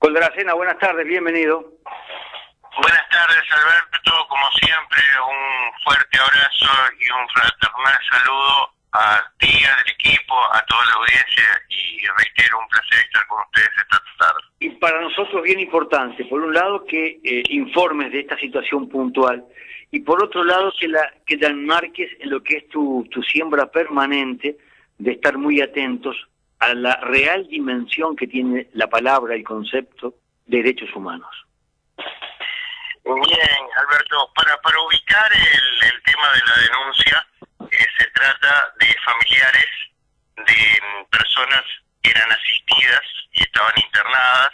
Goldracena, buenas tardes, bienvenido. Buenas tardes, Alberto. Como siempre, un fuerte abrazo y un fraternal saludo a ti, al equipo, a toda la audiencia, y reitero, un placer estar con ustedes esta tarde. Y para nosotros bien importante, por un lado que informes de esta situación puntual, y por otro lado que te enmarques en lo que es tu siembra permanente de estar muy atentos a la real dimensión que tiene la palabra, el concepto de derechos humanos. Bien, Alberto, para ubicar el tema de la denuncia, se trata de familiares de personas que eran asistidas y estaban internadas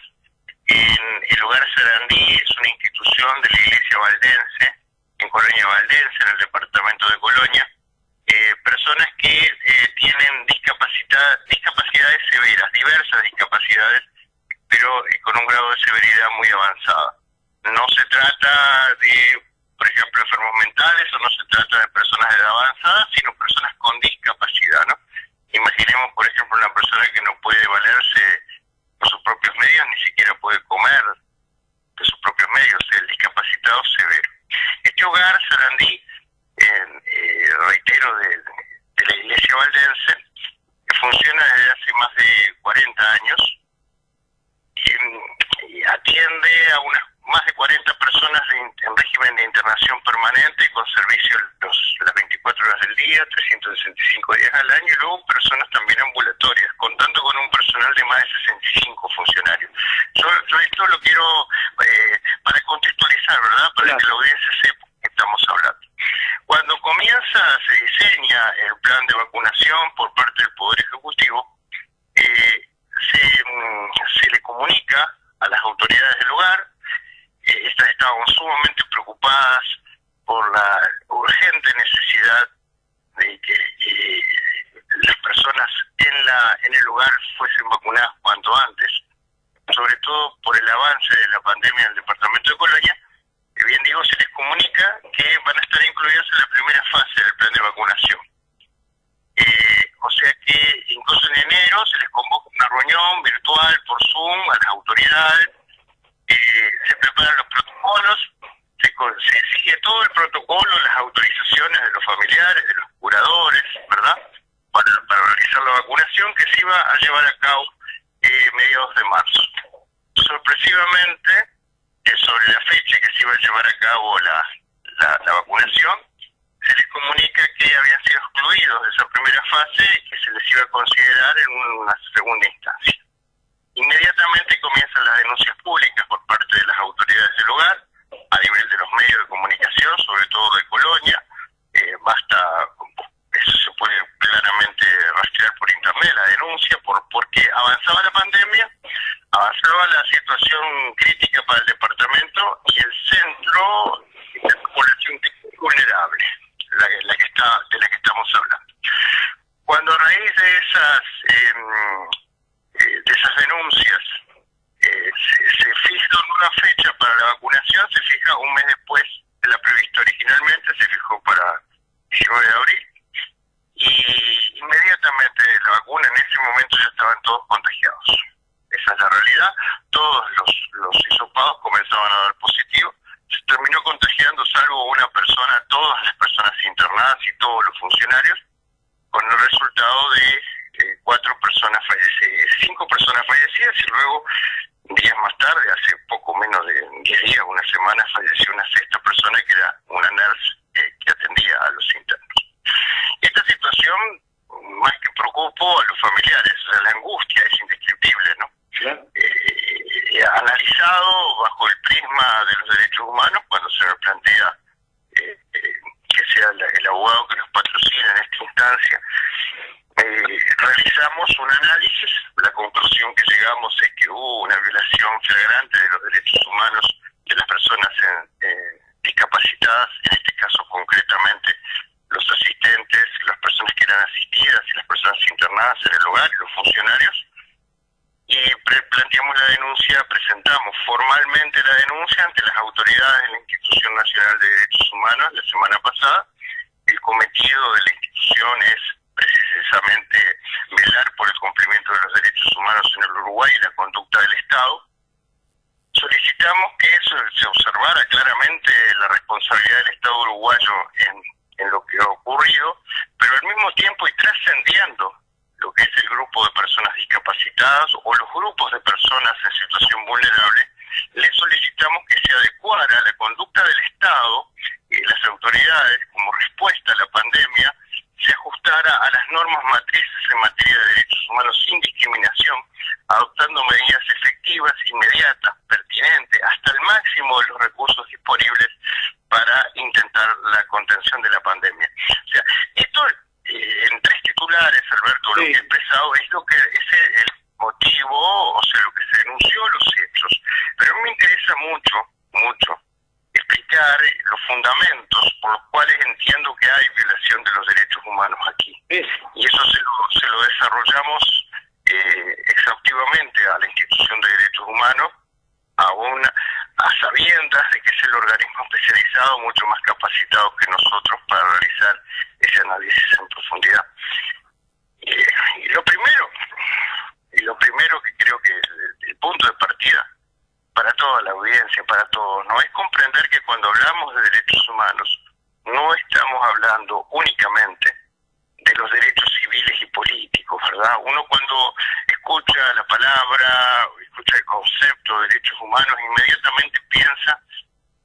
en el Hogar Sarandí. Es una institución de la Iglesia Valdense, en Colonia Valdense, en el departamento de Colonia. Personas que tienen discapacidades severas, diversas discapacidades, pero con un grado de severidad muy avanzada. No se trata de, por ejemplo, enfermos mentales, o no se trata de personas de edad avanzada, sino personas con discapacidad, ¿no? Imaginemos, por ejemplo, una persona que no puede valerse por sus propios medios, ni siquiera puede comer de sus propios medios, el discapacitado severo. Este Hogar Sarandí, reitero, de la Iglesia Valdense, funciona desde hace más de 40 años y atiende a unas más de 40 personas en régimen de internación permanente, con servicio las 24 horas del día, 365 días al año, y luego personas también ambulatorias, contando con un personal de más de 65 funcionarios. Yo esto lo quiero para contextualizar, ¿verdad? Para Claro. que la audiencia sepa de qué estamos hablando. Cuando se diseña el plan de vacunación por parte del Poder Ejecutivo, se le comunica a las autoridades del lugar. Estas estaban sumamente preocupadas por la urgente necesidad de que las personas en el lugar fuesen vacunadas cuanto antes, sobre todo por el avance de la pandemia en el departamento de Colonia. Bien digo, se les comunica que van a estar incluidos en la primera fase del plan de vacunación. O sea que incluso en enero se les convoca una reunión virtual por Zoom a las autoridades. Se preparan los protocolos, se sigue todo el protocolo, las autorizaciones de los familiares, de los curadores, ¿verdad? Para realizar la vacunación, que se iba a llevar a cabo mediados de marzo. Sorpresivamente, sobre la fecha que se iba a llevar a cabo la vacunación, se les comunica que habían sido excluidos de esa primera fase y que se les iba a considerar en una segunda instancia. Inmediatamente comienzan las denuncias públicas por parte de las autoridades del hogar, a nivel de los medios de comunicación, sobre todo de Colonia. Eso se puede claramente rastrear por internet, la denuncia, porque avanzaba la pandemia, avanzaba la situación crítica para el departamento y el centro de la población vulnerable, de la que estamos hablando. Cuando a raíz de esas denuncias se fija una fecha para la vacunación, se fija un mes después de la prevista originalmente, se fijó para 19 de abril, y inmediatamente la vacuna, en ese momento ya estaban todos contagiados. Esa es la realidad. Todos los hisopados comenzaban a dar positivo. Se terminó contagiando, salvo una persona, todas las personas internadas y todos los funcionarios, con el resultado de 5 personas fallecidas, y luego, días más tarde, hace poco menos de 10 días, una semana, falleció una sexta persona, que era una nurse que atendía a los internos. Esta situación, más que preocupó a los familiares, la angustia es indescriptible, ¿no? Claro. Analizado bajo el prisma de los derechos humanos, cuando se me plantea que sea el abogado que nos patrocina en esta instancia, realizamos un análisis. La conclusión que llegamos es que hubo una violación flagrante de los derechos humanos de las personas discapacitadas, en este caso concretamente los asistentes, las personas que eran asistidas y las personas internadas en el hogar y los funcionarios. Y planteamos la denuncia, presentamos formalmente la denuncia ante las autoridades de la Institución Nacional de Derechos Humanos la semana pasada. El cometido de la institución es precisamente velar por el cumplimiento de los derechos humanos en el Uruguay y la conducta del Estado. solicitamos que eso se observara claramente la responsabilidad del Estado uruguayo en lo que ha ocurrido, pero al mismo tiempo y trascendiendo lo que es el grupo de personas discapacitadas o los grupos de personas en situación vulnerable, le solicitamos que se adecuara la conducta del Estado y de las autoridades como respuesta a la pandemia, se ajustara a las normas matrices en materia de derechos humanos sin discriminación, adoptando medidas efectivas, inmediatas, pertinentes, hasta el máximo de los recursos disponibles para intentar la contención de la pandemia. O sea, esto en tres titulares, Alberto, lo que he expresado es lo que es el motivo, o sea, lo que se denunció, los hechos. Pero a mí me interesa mucho explicar los fundamentos por los cuales entiendo que hay violación de los derechos humanos aquí. Y eso se lo desarrollamos exhaustivamente a la Institución de Derechos Humanos, a sabiendas de que es el organismo especializado mucho más capacitado que nosotros para realizar ese análisis en profundidad. Y lo primero que creo que el punto de partida para toda la audiencia, para todos, no es comprender que cuando hablamos de derechos humanos no estamos hablando únicamente de los derechos civiles y políticos, ¿verdad? Uno cuando escucha la palabra, escucha el concepto de derechos humanos, inmediatamente piensa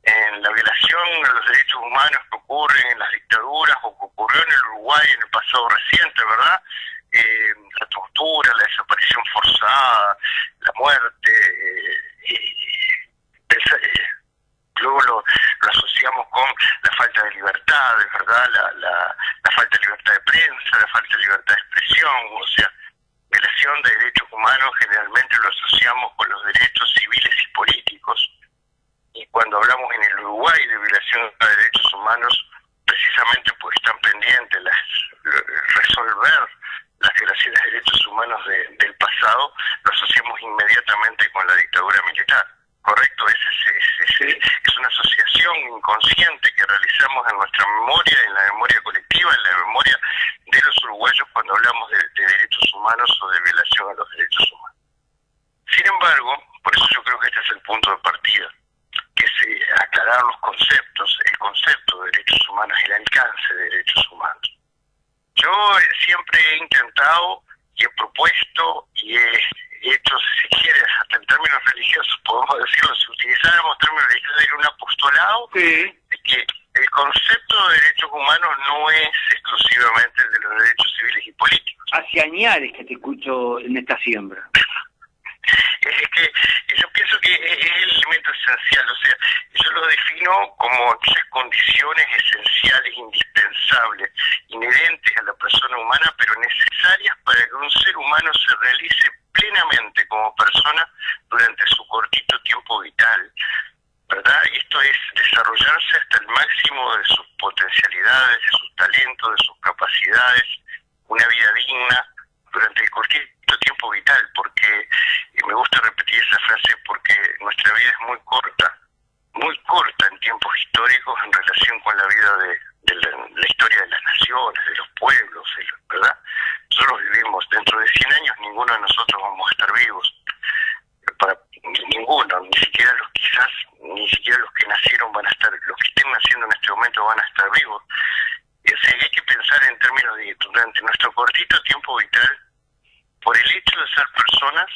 en la violación de los derechos humanos que ocurren en las dictaduras o que ocurrió en el Uruguay en el pasado reciente, ¿verdad? La tortura, la desaparición forzada, la muerte, luego lo asociamos con la falta de libertades, ¿verdad? La falta de libertad de prensa, la falta de libertad de expresión, o sea, violación de derechos humanos generalmente lo asociamos con los derechos civiles y políticos, y cuando hablamos en el Uruguay de violación de derechos humanos, precisamente pues están pendientes resolver las violaciones de derechos humanos del pasado, lo asociamos inmediatamente con la dictadura militar. Correcto, es una asociación inconsciente que realizamos en nuestra memoria, en la memoria colectiva, en la memoria de los uruguayos cuando hablamos de derechos humanos o de violación a los derechos humanos. Sin embargo, por eso yo creo que este es el punto de partida, que es aclarar los conceptos, el concepto de derechos humanos y el alcance de derechos humanos. Yo siempre he intentado y he propuesto y he hecho, si quieres, hasta en términos religiosos, podemos decirlo, si utilizáramos términos religiosos, era un apostolado de que el concepto de derechos humanos no es exclusivamente el de los derechos civiles y políticos. Hace añares que te escucho en esta siembra. Es que yo pienso que es el elemento esencial, o sea, yo lo defino como las condiciones esenciales, indispensables, inherentes a la persona humana, pero necesarias para que un ser humano se realice plenamente como persona durante su cortito tiempo vital, ¿verdad? Y esto es desarrollarse hasta el máximo de sus potencialidades, de sus talentos, de sus capacidades, una vida digna durante el cortito tiempo vital, porque me gusta repetir esa frase porque nuestra vida es muy corta en tiempos históricos en relación con la vida de la historia de las naciones, de los pueblos, ¿verdad? Nosotros vivimos, dentro de 100 años ninguno de nosotros vamos a estar vivos, ninguno, ni siquiera los que nacieron van a estar, los que estén naciendo en este momento van a estar vivos. O sea, hay que pensar en términos de durante nuestro cortito tiempo vital, por el hecho de ser personas,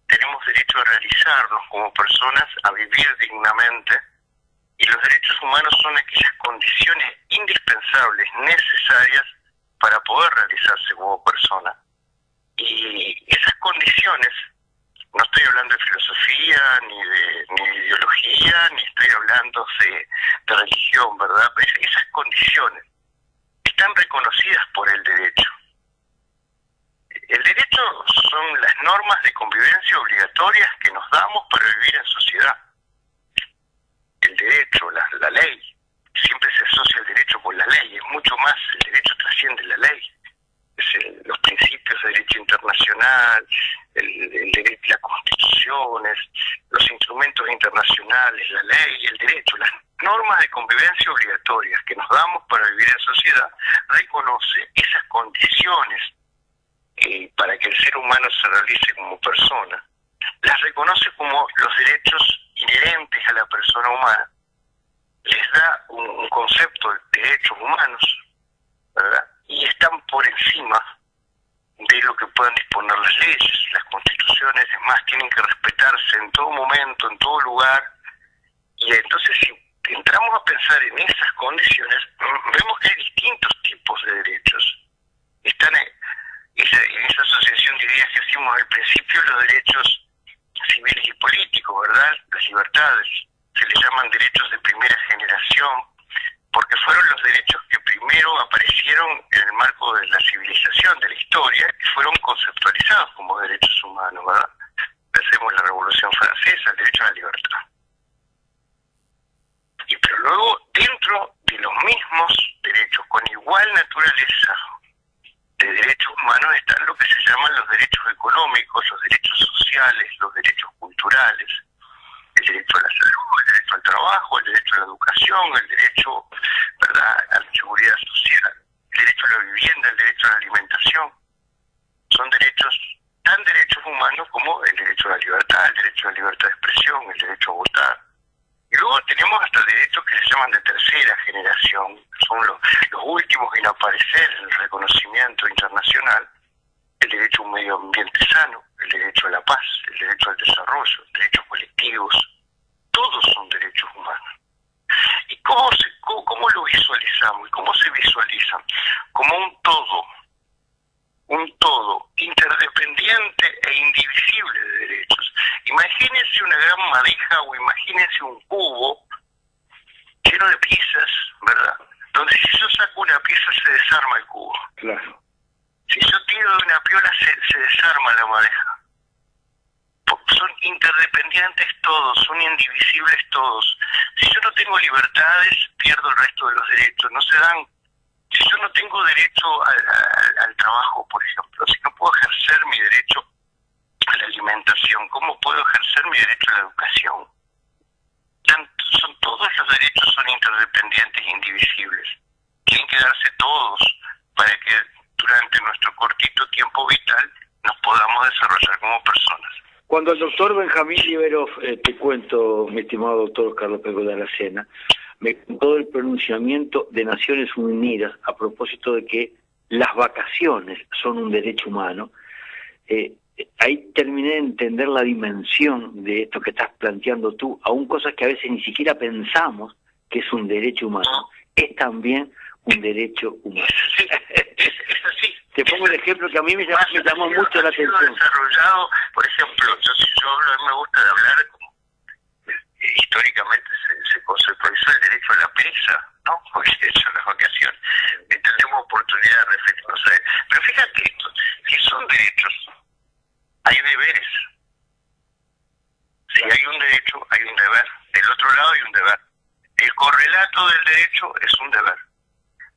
tenemos derecho a realizarnos como personas, a vivir dignamente, y los derechos humanos son aquellas condiciones indispensables, necesarias, para poder realizarse como persona. Y esas condiciones, no estoy hablando de filosofía, ni de ideología, ni estoy hablando de religión, ¿verdad? Esas condiciones están reconocidas por el derecho. El derecho son las normas de convivencia obligatorias que nos damos para vivir en sociedad. El derecho, la ley, siempre se asocia el derecho con la ley, es mucho más, el derecho trasciende la ley. Los principios de derecho internacional, el derecho, las constituciones, los instrumentos internacionales, la ley, el derecho, las normas de convivencia obligatorias que nos damos para vivir en sociedad, reconoce esas condiciones para que el ser humano se realice como persona. Las reconoce como los derechos inherentes persona humana, les da un concepto de derechos humanos, ¿verdad? Y están por encima de lo que puedan disponer las leyes, las constituciones. Es más, tienen que respetarse en todo momento, en todo lugar. Y entonces, si entramos a pensar en esas condiciones, vemos que hay distintos tipos de derechos. Están en esa asociación de ideas que hicimos al principio, los derechos civiles y políticos, ¿verdad? Las libertades se les llaman derechos de primera generación, porque fueron los derechos que primero aparecieron en el marco de la civilización, de la historia, y fueron conceptualizados como derechos humanos, ¿verdad? Hacemos la Revolución Francesa, el derecho a la libertad. Pero luego, dentro de los mismos derechos, con igual naturaleza de derechos humanos, están lo que se llaman los derechos económicos, los derechos sociales, los derechos culturales, el derecho a la salud, el derecho al trabajo, el derecho a la educación, el derecho, ¿verdad?, a la seguridad social, el derecho a la vivienda, el derecho a la alimentación. Son derechos, tan derechos humanos como el derecho a la libertad, el derecho a la libertad de expresión, el derecho a votar. Y luego tenemos hasta derechos que se llaman de tercera generación, son los últimos en aparecer en el reconocimiento internacional: el derecho a un medio ambiente sano, el derecho a la paz, el derecho al desarrollo, derechos colectivos. Todos son derechos humanos. ¿Y cómo lo visualizamos? ¿Y cómo se visualizan? Como un todo interdependiente e indivisible de derechos. Imagínense una gran madeja o imagínense un cubo lleno de piezas, ¿verdad? Donde si yo saco una pieza se desarma el cubo. Claro. Si yo tiro de una piola se desarma la madeja. Son interdependientes todos, son indivisibles todos. Si yo no tengo libertades, pierdo el resto de los derechos. No se dan. Si yo no tengo derecho al trabajo, por ejemplo, si no puedo ejercer mi derecho a la alimentación, ¿cómo puedo ejercer mi derecho a la educación? Todos los derechos son interdependientes e indivisibles. Tienen que darse todos para que durante nuestro cortito tiempo vital nos podamos desarrollar como personas. Cuando el doctor Benjamín Liberov, te cuento, mi estimado doctor Carlos Pérez de Aracena, me contó el pronunciamiento de Naciones Unidas a propósito de que las vacaciones son un derecho humano, ahí terminé de entender la dimensión de esto que estás planteando tú, aún cosas que a veces ni siquiera pensamos que es un derecho humano, es también un derecho humano. Sí, es así. Te pongo el ejemplo que a mí me llamó mucho la atención. Desarrollado, por ejemplo, yo hablo, a mí me gusta hablar como históricamente se conceptualizó el derecho a la presa, ¿no? O el derecho a las vacaciones. Tenemos oportunidad de reflexionar. Pero fíjate esto, si son derechos, hay deberes. Si hay un derecho, hay un deber. Del otro lado hay un deber. El correlato del derecho es un deber.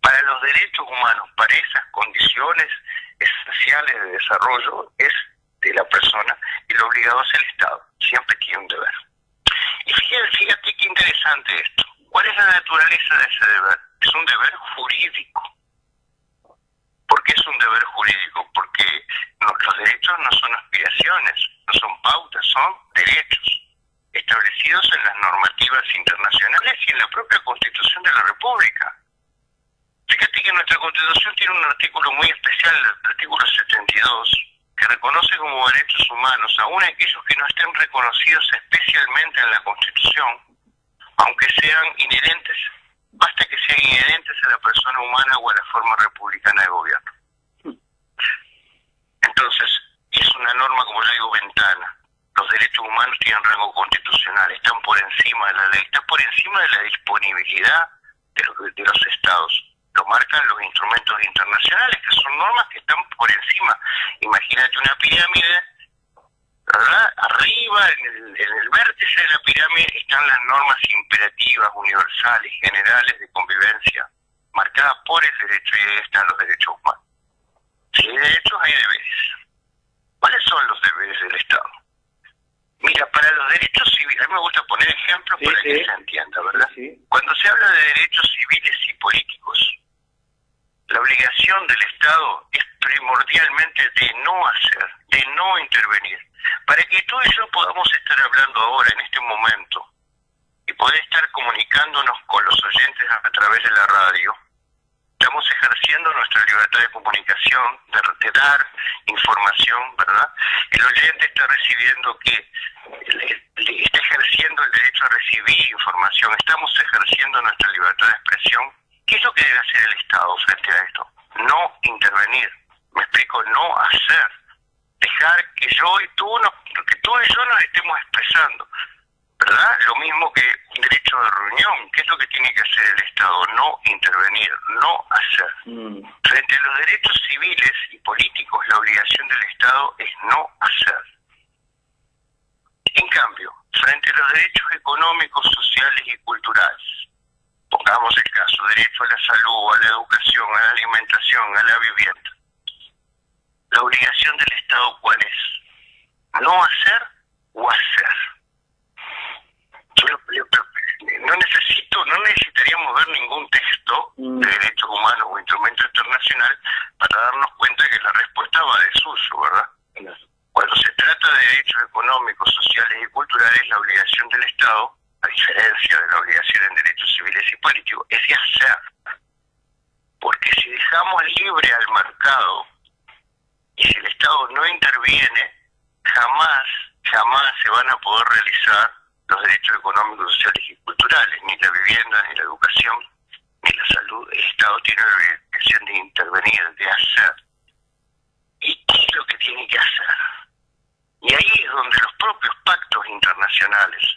Para los derechos humanos, para esas condiciones esenciales de desarrollo, es de la persona, y lo obligado es el Estado. Siempre tiene un deber. Y fíjate qué interesante esto. ¿Cuál es la naturaleza de ese deber? Es un deber jurídico. ¿Por qué es un deber jurídico? Porque los derechos no son aspiraciones, no son pautas, son derechos establecidos en las normativas internacionales y en la propia Constitución de la República. Fíjate que nuestra Constitución tiene un artículo muy especial, el artículo 72, que reconoce como derechos humanos aún aquellos que no estén reconocidos especialmente en la Constitución, aunque sean inherentes, basta que sean inherentes a la persona humana o a la forma republicana de gobierno. Entonces, es una norma, como yo digo, ventana. Los derechos humanos tienen rango constitucional, están por encima de la ley, están por encima de la disponibilidad de los estados. Lo marcan los instrumentos internacionales, que son normas que están por encima. Imagínate una pirámide, ¿verdad? Arriba, en el vértice de la pirámide, están las normas imperativas, universales, generales de convivencia, marcadas por el derecho, y ahí están los derechos humanos. Si hay derechos, hay deberes. ¿Cuáles son los deberes del Estado? Mira, para los derechos civiles, a mí me gusta poner ejemplos para que se entienda, ¿verdad? Sí. Cuando se habla de derechos civiles y políticos, la obligación del Estado es primordialmente de no hacer, de no intervenir. Para que tú y yo podamos estar hablando ahora, en este momento, y poder estar comunicándonos con los oyentes a través de la radio. Estamos ejerciendo nuestra libertad de comunicación, de dar información, ¿verdad? El oyente está recibiendo está ejerciendo el derecho a recibir información. Estamos ejerciendo nuestra libertad de expresión. ¿Qué es lo que debe hacer el Estado frente a esto? No intervenir. Me explico, no hacer. Dejar que tú y yo nos estemos expresando, ¿verdad? Lo mismo que un derecho de reunión. ¿Qué es lo que tiene que hacer el Estado? No intervenir, no hacer. Frente a los derechos civiles y políticos, la obligación del Estado es no hacer. En cambio, frente a los derechos económicos, sociales y culturales, pongamos el caso, derecho a la salud, a la educación, a la alimentación, a la vivienda, la obligación del Estado, ¿cuál es? ¿No hacer o hacer? No necesitaríamos ver ningún texto de derechos humanos o instrumento internacional para darnos cuenta que la respuesta va de suyo, ¿verdad? Claro. Cuando se trata de derechos económicos, sociales y culturales, la obligación del Estado, a diferencia de la obligación en derechos civiles y políticos, es de hacer. Porque si dejamos libre al mercado y si el Estado no interviene, jamás se van a poder realizar los derechos económicos, sociales y culturales, ni la vivienda, ni la educación, ni la salud. El Estado tiene la obligación de intervenir, de hacer. ¿Y qué es lo que tiene que hacer? Y ahí es donde los propios pactos internacionales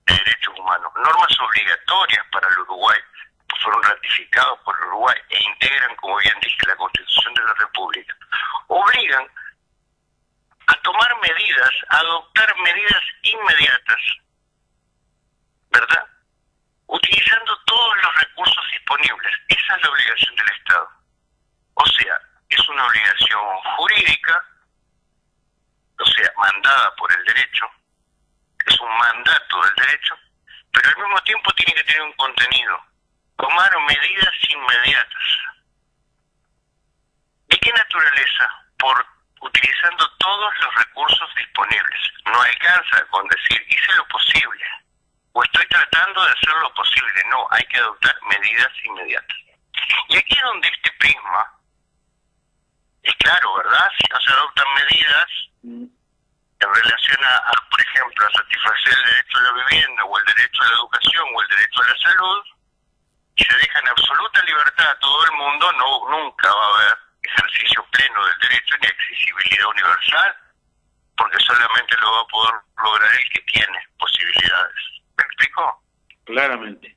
de derechos humanos, normas obligatorias para el Uruguay, fueron ratificados por el Uruguay e integran, como bien dije, la Constitución de la República, obligan a tomar medidas, a adoptar medidas inmediatas, ¿verdad? Utilizando todos los recursos disponibles. Esa es la obligación del Estado. O sea, es una obligación jurídica, o sea, mandada por el derecho, es un mandato del derecho, pero al mismo tiempo tiene que tener un contenido. Tomar medidas inmediatas. ¿De qué naturaleza? Utilizando todos los recursos disponibles. No alcanza con decir, hice lo posible, o estoy tratando de hacer lo posible. No, hay que adoptar medidas inmediatas. Y aquí es donde este prisma es claro, ¿verdad? Si no se adoptan medidas en relación por ejemplo, a satisfacer el derecho a la vivienda, o el derecho a la educación, o el derecho a la salud, y se deja en absoluta libertad a todo el mundo, nunca va a haber ejercicio pleno del derecho ni accesibilidad universal, porque solamente lo va a poder lograr el que tiene posibilidades. ¿Me explico? Claramente.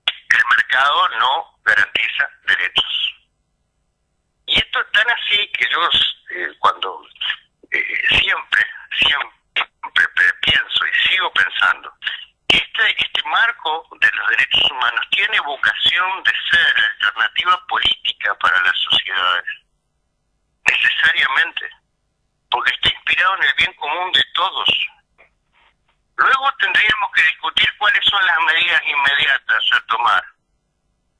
El mercado no garantiza derechos. Y esto es tan así que yo cuando siempre pienso y sigo pensando que este marco de los derechos humanos tiene vocación de ser alternativa política para las sociedades, necesariamente, porque está inspirado en el bien común de todos. Luego tendríamos que discutir cuáles son las medidas inmediatas a tomar,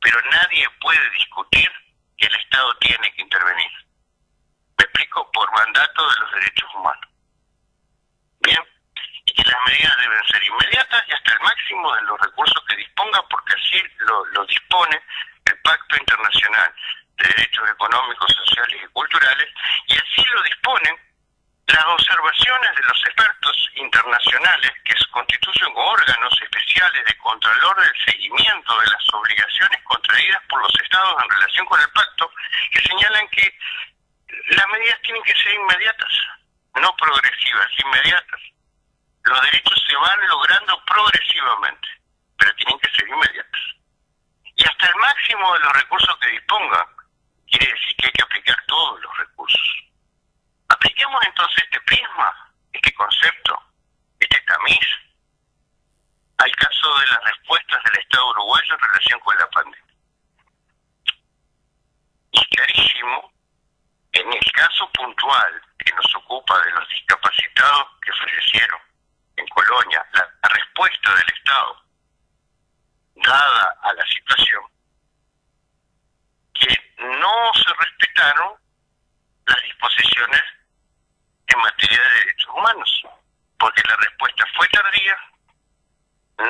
pero nadie puede discutir que el Estado tiene que intervenir. Me explico, por mandato de los derechos humanos. Bien, y que las medidas deben ser inmediatas y hasta el máximo de los recursos que disponga, porque así lo dispone el Pacto Internacional de Derechos Económicos, Sociales y Culturales, y así lo disponen las observaciones de los expertos internacionales que se constituyen órganos especiales de contralor del seguimiento de las obligaciones contraídas por los Estados en relación con el pacto, que señalan que las medidas tienen que ser inmediatas, no progresivas, inmediatas. Los derechos se van logrando progresivamente, pero tienen que ser inmediatas. Y hasta el máximo de los recursos que dispongan, quiere decir que hay que aplicar todos los recursos. Apliquemos entonces este prisma, este concepto, este tamiz, al caso de las respuestas del Estado uruguayo en relación con la pandemia. Y clarísimo, en el caso puntual que nos ocupa de los discapacitados que fallecieron en Colonia, la respuesta del Estado, dada a la situación, que no se respetaron las disposiciones en materia de derechos humanos, porque la respuesta fue tardía,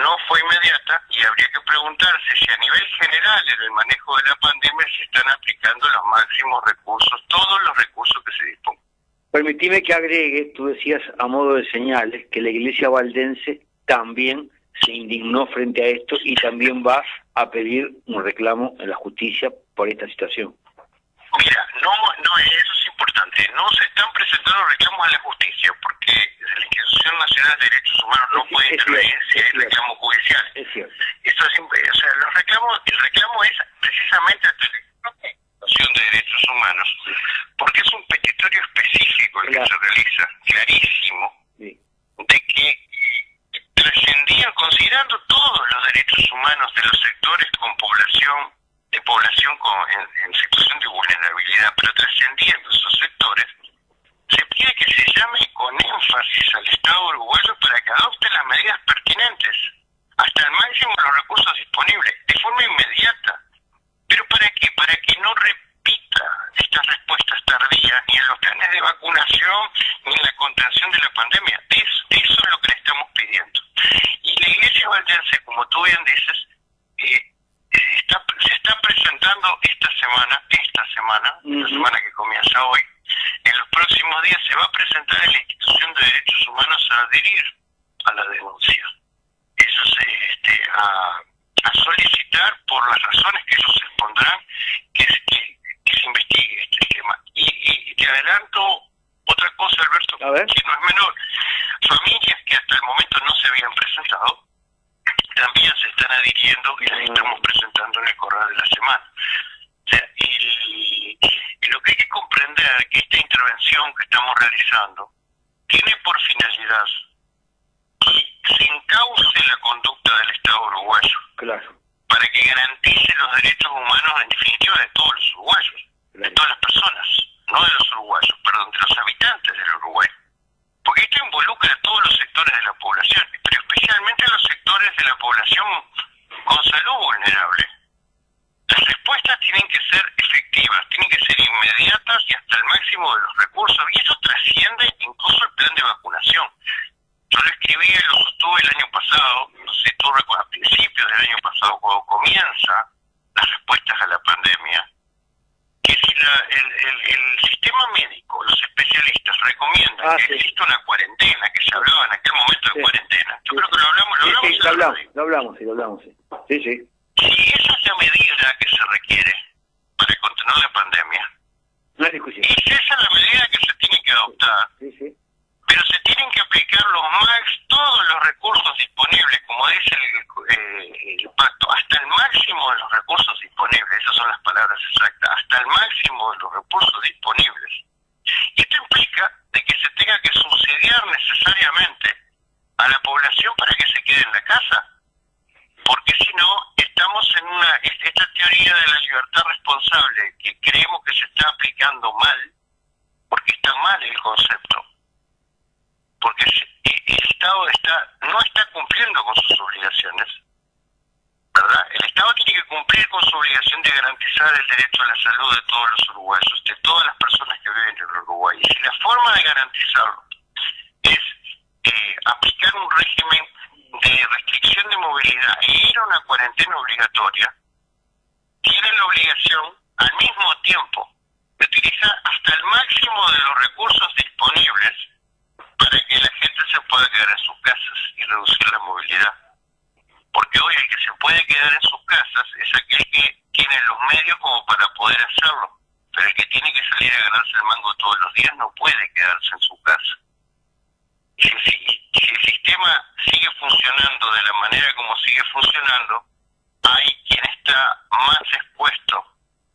no fue inmediata y habría que preguntarse si a nivel general en el manejo de la pandemia se están aplicando los máximos recursos, todos los recursos que se dispongan. Permitime que agregue, tú decías a modo de señales, que la Iglesia valdense también se indignó frente a esto y también va a pedir un reclamo en la justicia por esta situación. Mira, no, eso es importante. No se están presentando reclamos a la justicia porque la Institución Nacional de Derechos Humanos no puede intervenir si hay reclamos judiciales. Es cierto. Eso es, o sea, el reclamo es precisamente ante la Institución de Derechos Humanos, porque es un petitorio específico el que se realiza, clarísimo, de que trascendían, considerando todos los derechos humanos de los sectores con población, en situación de vulnerabilidad, pero trascendiendo esos sectores, se pide que se llame con énfasis al Estado uruguayo para que adopte las medidas pertinentes, hasta el máximo de los recursos disponibles, de forma inmediata. ¿Pero para qué? Para que no repita estas respuestas tardías ni en los planes de vacunación ni en la contención de la pandemia. Eso es lo que le estamos pidiendo. Y la Iglesia valdense, como tú bien dices, se está presentando esta semana, la semana que comienza hoy, en los próximos días se va a presentar en la Institución de Derechos Humanos a adherir a la denuncia. Eso es a solicitar, por las razones que ellos expondrán, que se investigue este tema. Y te adelanto otra cosa, Alberto, que no es menor. Familias que hasta el momento no se habían presentado, también se están adhiriendo y las estamos presentando en el correo de la semana. O sea, y lo que hay que comprender es que esta intervención que estamos realizando tiene por finalidad que se encauce la conducta del Estado uruguayo, para que garantice los derechos humanos en definitiva de todos los uruguayos, de todas las personas, no de los uruguayos, perdón, de los habitantes del Uruguay. Porque esto involucra a todos los sectores de la población, pero especialmente a los sectores de la población con salud vulnerable. Las respuestas tienen que ser efectivas, tienen que ser inmediatas y hasta el máximo de los recursos, y eso trasciende incluso el plan de vacunación. Yo lo escribí y lo sostuve el año pasado, no sé, tú recuerdas, a principios del año pasado, cuando comienza las respuestas a la pandemia, que si el sistema médico, los especialistas recomiendan que exista una cuarentena, que se hablaba en aquel momento de cuarentena, yo creo que lo hablamos. Sí. Si esa es la medida que se requiere para contener la pandemia, no hay discusión. Y esa es la medida que se tiene que adoptar, pero se tienen que aplicar todos los recursos disponibles, como dice el pacto, hasta el máximo de los recursos disponibles, esas son las palabras exactas, hasta el máximo de los recursos disponibles. Y esto implica de que se tenga que subsidiar necesariamente a la población para que se quede en la casa, porque si no, estamos en esta teoría de la libertad responsable, que creemos que se está aplicando mal, porque está mal el concepto, porque el Estado no está cumpliendo con sus obligaciones, ¿verdad? El Estado tiene que cumplir con su obligación de garantizar el derecho a la salud de todos los uruguayos, de todas las personas que viven en el Uruguay. Y si la forma de garantizarlo es aplicar un régimen de restricción de movilidad e ir a una cuarentena obligatoria, tiene la obligación al mismo tiempo de utilizar hasta el máximo de los recursos disponibles para que la gente se pueda quedar en sus casas y reducir la movilidad. Porque hoy el que se puede quedar en sus casas es aquel que tiene los medios como para poder hacerlo, pero el que tiene que salir a ganarse el mango todos los días no puede quedarse en su casa. Si el sistema sigue funcionando de la manera como sigue funcionando, hay quien está más expuesto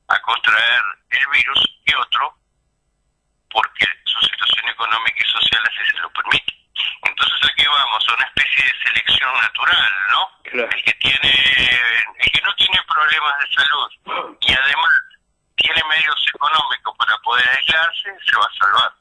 a contraer el virus que otro, porque su situación económica y social así se lo permite. Entonces aquí vamos a una especie de selección natural, ¿no? Claro. El que no tiene problemas de salud y además tiene medios económicos para poder aislarse, se va a salvar.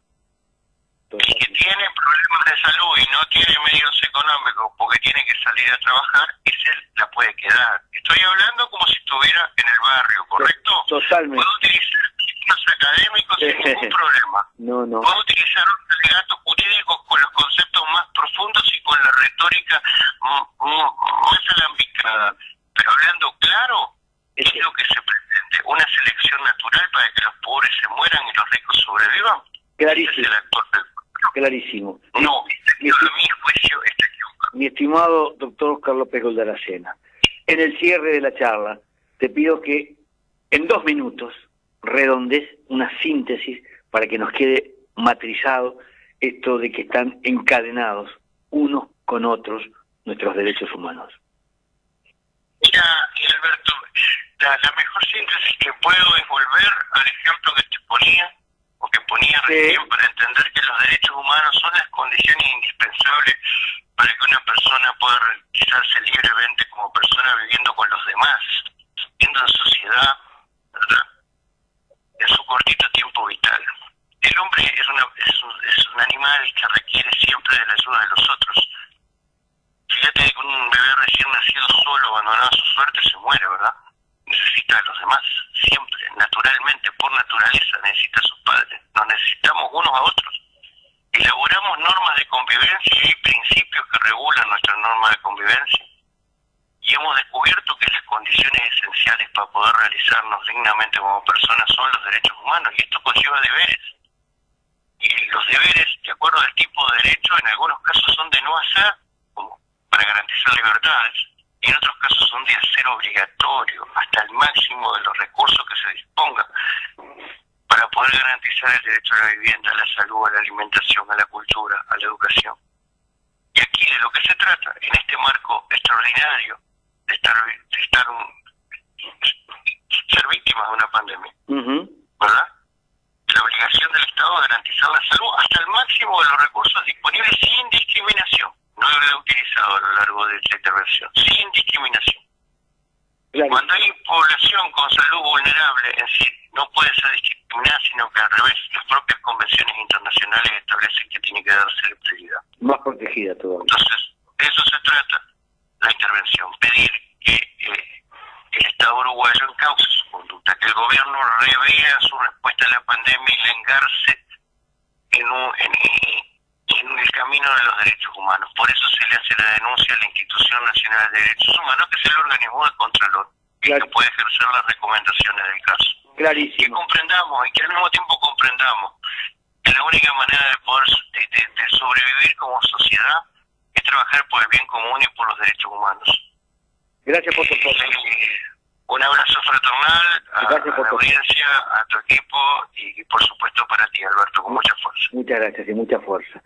El que tiene problemas de salud y no tiene medios económicos porque tiene que salir a trabajar, ese la puede quedar. Estoy hablando como si estuviera en el barrio, ¿correcto? Totalmente. Puedo utilizar términos académicos sin ningún problema. No. Puedo utilizar un alegato jurídico con los conceptos más profundos y con la retórica más alambicada. Pero hablando claro, ¿qué es lo que se pretende? ¿Una selección natural para que los pobres se mueran y los ricos sobrevivan? Clarísimo. Ese es el actor del pueblo. Clarísimo. No, mi juicio está equivocado. Mi estimado doctor Carlos Pérez de Aracena, en el cierre de la charla, te pido que en 2 minutos redondes una síntesis para que nos quede matrizado esto de que están encadenados unos con otros nuestros derechos humanos. Mira, Alberto, la mejor síntesis que puedo es volver al ejemplo que te ponía, o que ponía recién, para entender que los derechos humanos son las condiciones indispensables para que una persona pueda realizarse libremente como persona viviendo con los demás, viviendo en sociedad, ¿verdad?, en su cortito tiempo vital. El hombre es un animal que requiere siempre de la ayuda de los otros. Fíjate que un bebé recién nacido solo, abandonado a su suerte, se muere, ¿verdad? Necesita de los demás, siempre, naturalmente, por naturaleza, necesita a sus padres. Nos necesitamos unos a otros. Elaboramos normas de convivencia y hay principios que regulan nuestras normas de convivencia. Y hemos descubierto que las condiciones esenciales para poder realizarnos dignamente como personas son los derechos humanos, y esto conlleva deberes. Y los deberes, de acuerdo al tipo de derecho, en algunos casos son de no hacer, como para garantizar libertades, y en otros casos son de hacer obligatorio, hasta el máximo de los recursos que se dispongan, para poder garantizar el derecho a la vivienda, a la salud, a la alimentación, a la cultura, a la educación. Y aquí de lo que se trata, en este marco extraordinario, de ser víctimas de una pandemia, ¿verdad? La obligación del Estado de garantizar la salud hasta el máximo de los recursos disponibles sin discriminación. No lo he utilizado a lo largo de esta intervención, sin discriminación. Claro. Cuando hay población con salud vulnerable en sí, no puede ser discriminada, sino que al revés, las propias convenciones internacionales establecen que tiene que darse la prioridad. Más protegida todavía. Entonces, de eso se trata la intervención, pedir que el Estado uruguayo encauce su conducta, que el gobierno revea su respuesta a la pandemia y la engarce en el camino de los derechos humanos. Por eso se le hace la denuncia a la Institución Nacional de Derechos Humanos, que es el organismo de contralor, claro, que puede ejercer las recomendaciones del caso. Clarísimo. Que comprendamos y que al mismo tiempo comprendamos que la única manera de poder de sobrevivir como sociedad es trabajar por el bien común y por los derechos humanos. Gracias por tu aporte. Un abrazo fraternal a la audiencia, a tu equipo y por supuesto para ti, Alberto, con mucha fuerza. Muchas gracias y mucha fuerza.